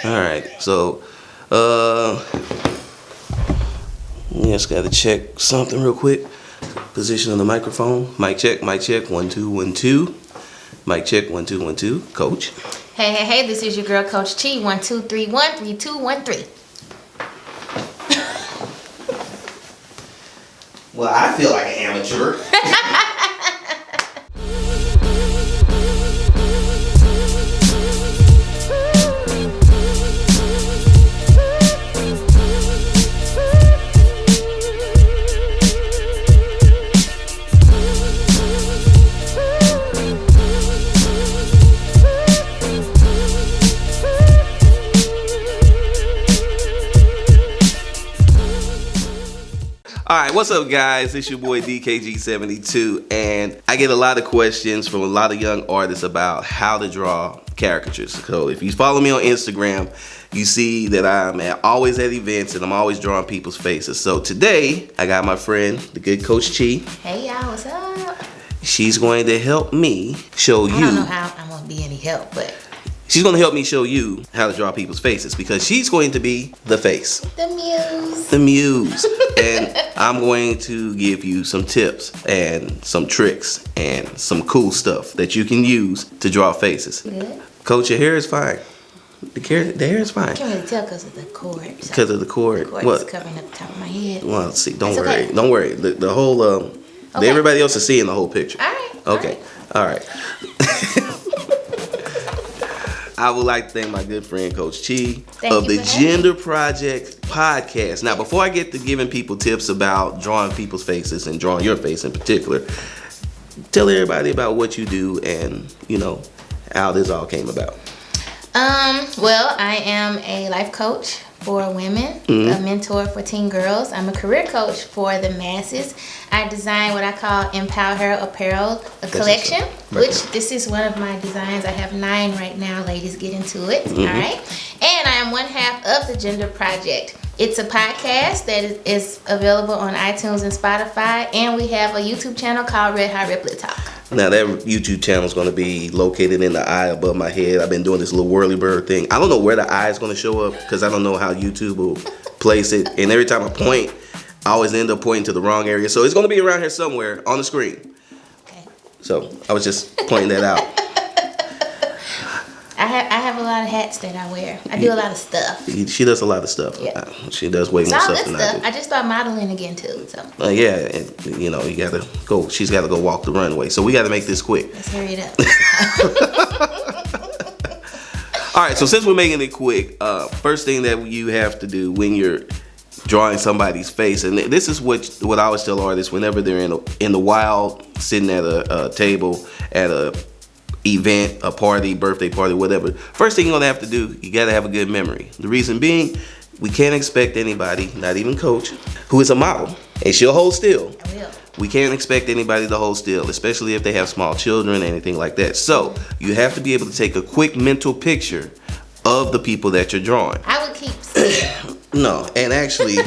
Alright, so just gotta check something real quick. Position on the microphone. Mic check, 1 2 1 2. Mic check, 1 2 1 2. Coach. Hey, this is your girl, Coach Chi. 1 2 3 1 3 2 1 3. Well, I feel like an amateur. Alright, what's up guys? It's your boy DKG72 and I get a lot of questions from a lot of young artists about how to draw caricatures. So if you follow me on Instagram, you see that I'm always at events and I'm always drawing people's faces. So today, I got my friend, the good Coach Chi. Hey y'all, what's up? She's going to help me show you. I don't know how I'm going to be any help, but she's going to help me show you how to draw people's faces because she's going to be the face. The muse. The muse. And I'm going to give you some tips and some tricks and some cool stuff that you can use to draw faces. Good. Coach, your hair is fine. The hair is fine. I can't really tell because of the cord. Because of the cord. The cord is covering up the top of my head. Well, see, don't worry. Okay. Don't worry. The whole, Okay. everybody else is seeing the whole picture. All right. Okay. All right. I would like to thank my good friend Coach Chi of the Gender Project Podcast. Now, before I get to giving people tips about drawing people's faces and drawing your face in particular, tell everybody about what you do and, you know, how this all came about. Well, I am a life coach for women, a mentor for teen girls. I'm a career coach for the masses. I design what I call Empower Her Apparel, a collection, which this is one of my designs. I have 9 right now. Ladies, get into it. All right. And I am one half of the Gender Project. It's a podcast that is available on iTunes and Spotify. And we have a YouTube channel called REDHOTRIPLETTALK. Now that YouTube channel is going to be located in the eye above my head. I've been doing this little whirly bird thing. I don't know where the eye is going to show up because I don't know how YouTube will place it. And every time I point, I always end up pointing to the wrong area. So it's going to be around here somewhere on the screen. Okay. So I was just pointing that out. I have a lot of hats that I wear. I do a lot of stuff. She does a lot of stuff. Yeah. She does way more stuff than I do. I just started modeling again too. So. Yeah, and, you know, you gotta go. She's got to go walk the runway. So we got to make this quick. Let's hurry it up. All right. So since we're making it quick, first thing that you have to do when you're drawing somebody's face, and this is what I always tell artists whenever they're in the wild, sitting at a table at a event, a party, birthday party, whatever. First thing you're gonna have to do, you gotta have a good memory. The reason being, we can't expect anybody, not even Coach, who is a model, and she'll hold still. I will. We can't expect anybody to hold still, especially if they have small children, anything like that. So you have to be able to take a quick mental picture of the people that you're drawing. I would keep still. No, and actually,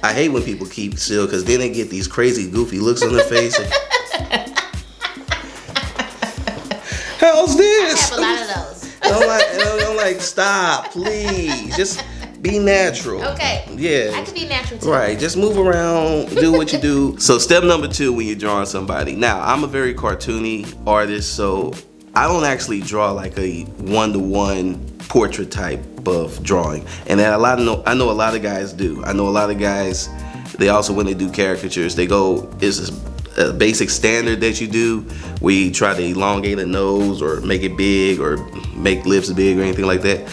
I hate when people keep still because then they get these crazy, goofy looks on their face. How's this? I have a lot of those. I'm like, stop, please. Just be natural. Okay. Yeah. I can be natural too. Right. Just move around, do what you do. So step number 2 when you're drawing somebody. Now, I'm a very cartoony artist, so I don't actually draw like a one-to-one portrait type of drawing. And that I know a lot of guys do. I know a lot of guys, they also, when they do caricatures, they go, is a basic standard that you do where you try to elongate a nose or make it big or make lips big or anything like that.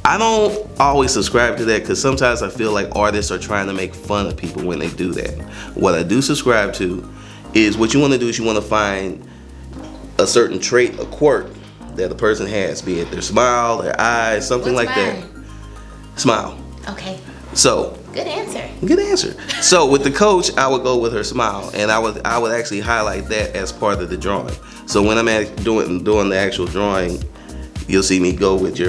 I don't always subscribe to that because sometimes I feel like artists are trying to make fun of people when they do that. What I do subscribe to is what you want to do is you want to find a certain trait, a quirk that a person has, be it their smile, their eyes, something What's like mine? that. Smile. Okay. So Good answer. good answer. So with the Coach, I would go with her smile, and I would actually highlight that as part of the drawing. So when I'm doing the actual drawing, you'll see me go with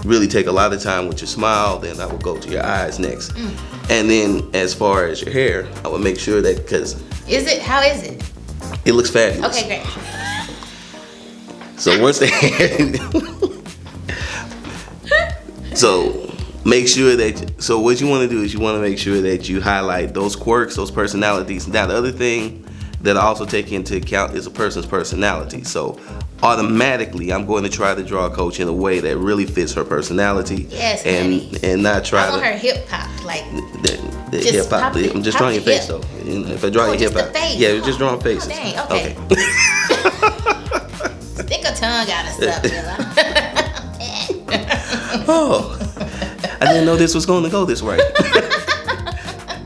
really take a lot of time with your smile, then I will go to your eyes next. And then as far as your hair, I would make sure that, How is it? it looks fabulous. Okay, great. So once the hair, So make sure that, so what you want to do is you want to make sure that you highlight those quirks, those personalities. Now the other thing that I also take into account is a person's personality. So automatically I'm going to try to draw a coach in a way that really fits her personality. Yes, and not try I want to her hip hop, like the hip hop. I'm just drawing your face though. If I draw your hip hop, yeah, just drawing faces. Oh, dang, okay. Stick a tongue out and stuff. Oh, I didn't know this was going to go this way.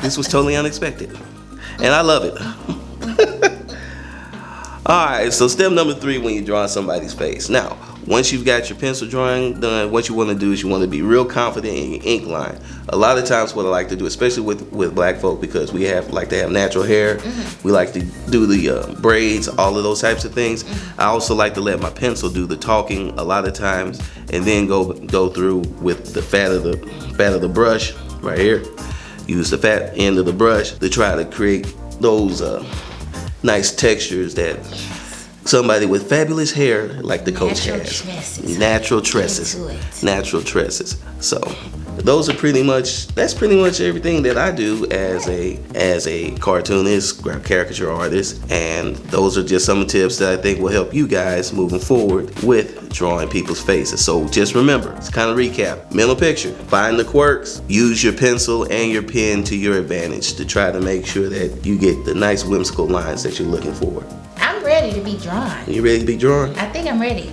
This was totally unexpected, and I love it. All right, so step number 3 when you're drawing somebody's face. Now, once you've got your pencil drawing done, what you want to do is you want to be real confident in your ink line. A lot of times what I like to do, especially with black folk, because we like to have natural hair, we like to do the braids, all of those types of things. I also like to let my pencil do the talking a lot of times, and then go through with the fat of the brush right here. Use the fat end of the brush to try to create those nice textures that somebody with fabulous hair like the coach has. Natural tresses. So those are pretty much everything that I do as a cartoonist, caricature artist, and those are just some tips that I think will help you guys moving forward with drawing people's faces. So just remember, it's kind of recap, mental picture, find the quirks, use your pencil and your pen to your advantage to try to make sure that you get the nice whimsical lines that you're looking for. I'm ready to be drawn. You ready to be drawn? I think I'm ready.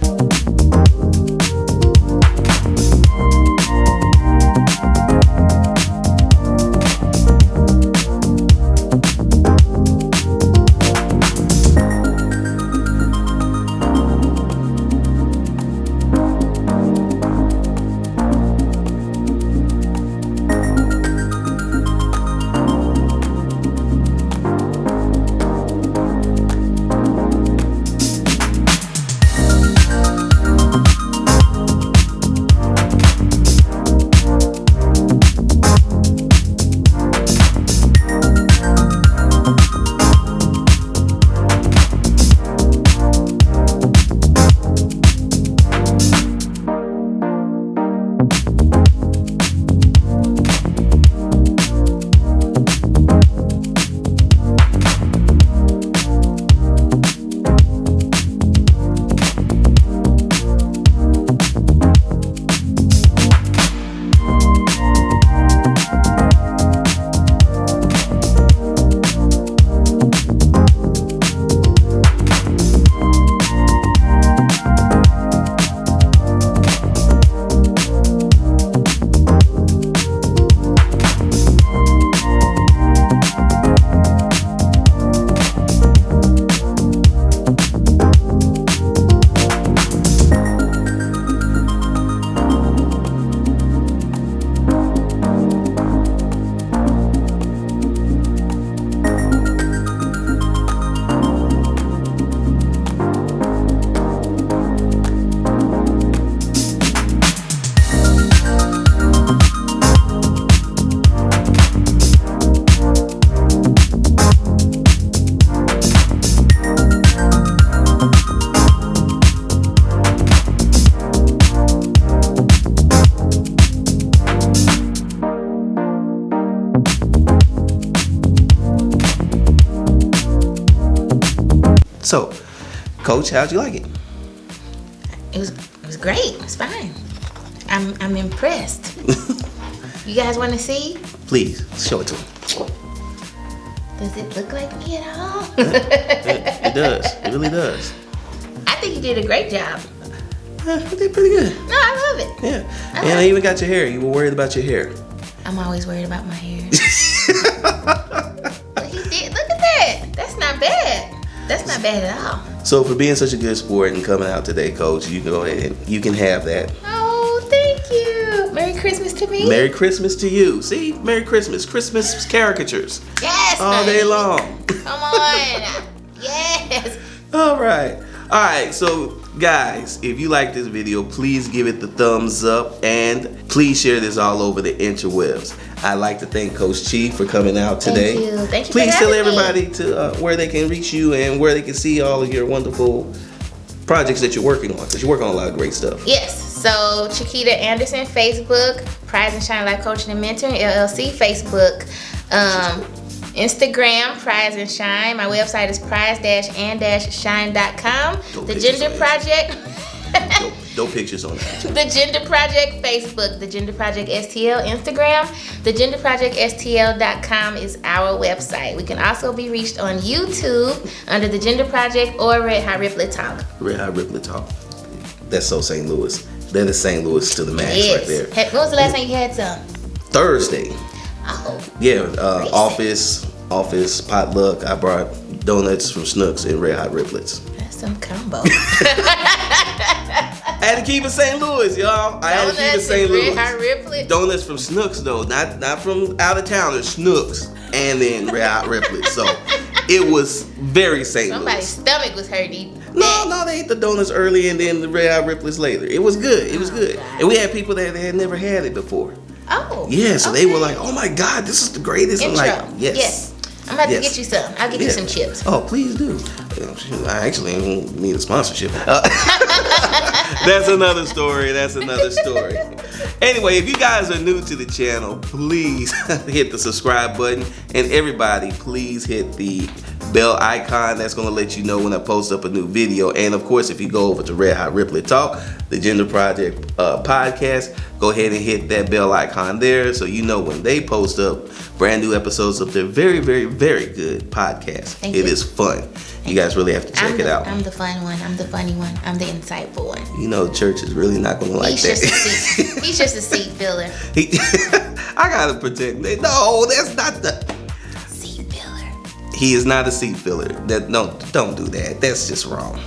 So, Coach, how'd you like it? It was great. It was fine. I'm impressed. You guys want to see? Please show it to them. Does it look like me at all? It does. It really does. I think you did a great job. You did pretty good. No, I love it. Yeah. And I even got your hair. You were worried about your hair. I'm always worried about my hair. But he did. Look at that. That's not bad. That's not bad at all. So for being such a good sport and coming out today, Coach, you can go ahead and you can have that. Oh, thank you. Merry Christmas to me. Merry Christmas to you. See? Merry Christmas. Christmas caricatures. Yes, all day long. Come on. Yes. All right. All right. So, guys, if you like this video, please give it the thumbs up and please share this all over the interwebs. I'd like to thank Coach Chief for coming out today. Thank you. Thank you. Please for tell having everybody me. to where they can reach you and where they can see all of your wonderful projects that you're working on, because you're working on a lot of great stuff. Yes. So Chiquita Anderson, Facebook, Prize and Shine Life Coaching and Mentoring, LLC, Facebook. Instagram, Prize and Shine. My website is prize-and-shine.com. The Gender Project. No pictures on that. The Gender Project Facebook, The Gender Project STL Instagram, TheGenderProjectSTL.com is our website. We can also be reached on YouTube under The Gender Project or REDHOTRIPLETTALK. REDHOTRIPLETTALk. That's so St. Louis. That is St. Louis to the max right there. When was the last time you had some? Thursday. Oh. Yeah, office potluck. I brought donuts from Snooks and Red Hot Riplets. That's some combo. I had to keep it St. Louis, y'all. I had to keep it St. Louis. Red Hot Riplets. Donuts from Snooks though, not from out of town. It's Snooks and then Red Hot Riplets. So it was very St. Louis. Somebody's stomach was hurting. No, they ate the donuts early and then the Red Hot Riplets later. It was good. It was good. God. And we had people that had never had it before. Oh. Yeah, so they were like, "Oh my God, this is the greatest." Intro. I'm like, "Yes." I'm about to get you some. I'll get you some chips. Oh, please do. I actually don't need a sponsorship. That's another story. Anyway, if you guys are new to the channel, please hit the subscribe button. And everybody, please hit the bell icon. That's going to let you know when I post up a new video. And of course, if you go over to Red Hot Riplet Talk, the Gender Project podcast, go ahead and hit that bell icon there so you know when they post up brand new episodes of their very, very, very good podcast. It is fun. You guys really have to check it out. I'm the fun one. I'm the funny one. I'm the insightful one. You know, church is really not going to like that. He's just a seat filler. I got to protect him. No, that's not the seat filler. He is not a seat filler. Don't do that. That's just wrong.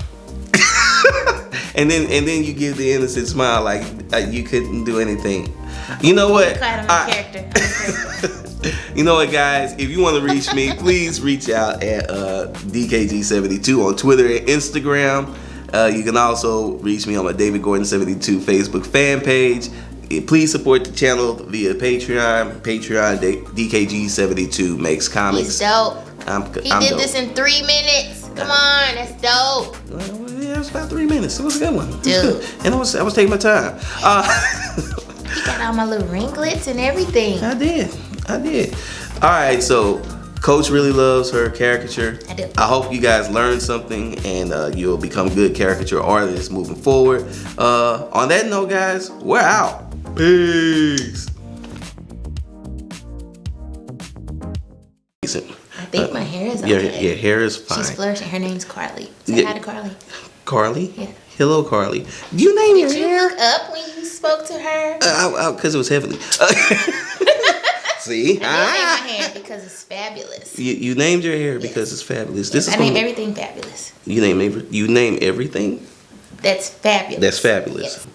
and then you give the innocent smile like you couldn't do anything. You know what? Character. You know what, guys? If you want to reach me, please reach out at DKG72 on Twitter and Instagram. You can also reach me on my David Gordon 72 Facebook fan page. Please support the channel via Patreon. DKG72 makes comics. He's dope. He did dope. this in 3 minutes. Come on, that's dope. Well, yeah, it's about 3 minutes. It was a good one. Dude. And I was taking my time. You got all my little ringlets and everything. I did. All right, so Coach really loves her caricature. I do. I hope you guys learned something and you'll become good caricature artists moving forward. On that note, guys, we're out. Peace. I think my hair is okay. Your hair is fine. She's flourishing. Her name's Carly. Say hi to Carly. Carly? Yeah. Hello, Carly. You named your hair? Did you look up when you spoke to her? Because it was heavily. See? I named my hair because it's fabulous. You named your hair because it's fabulous. I named everything fabulous. You name everything? That's fabulous. That's fabulous. Yes.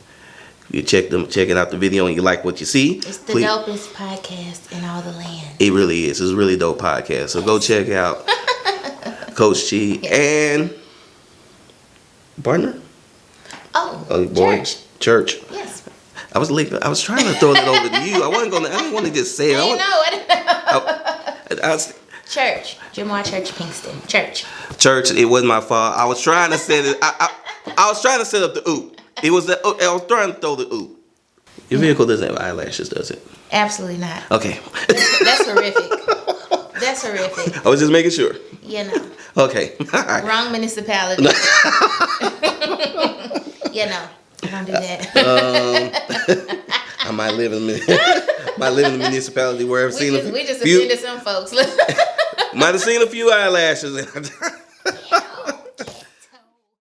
You checking out the video and you like what you see. It's the dopest podcast in all the land. It really is. It's a really dope podcast. So go check out Coach Chi and partner. Oh, boy. Church. Yes. I was trying to throw that over to you. I didn't want to just say it. I didn't know. Church. Jimois Church, Kingston. Church. It wasn't my fault. I was trying to set it. I was trying to set up the oop. I was trying to throw the oop. Your vehicle doesn't have eyelashes, does it? Absolutely not. Okay. That's horrific. That's horrific. I was just making sure. Yeah, no. Okay. All right. Wrong municipality. Yeah, no. I don't do that. I might live in the municipality where I've seen we just offended some folks. might have seen a few eyelashes.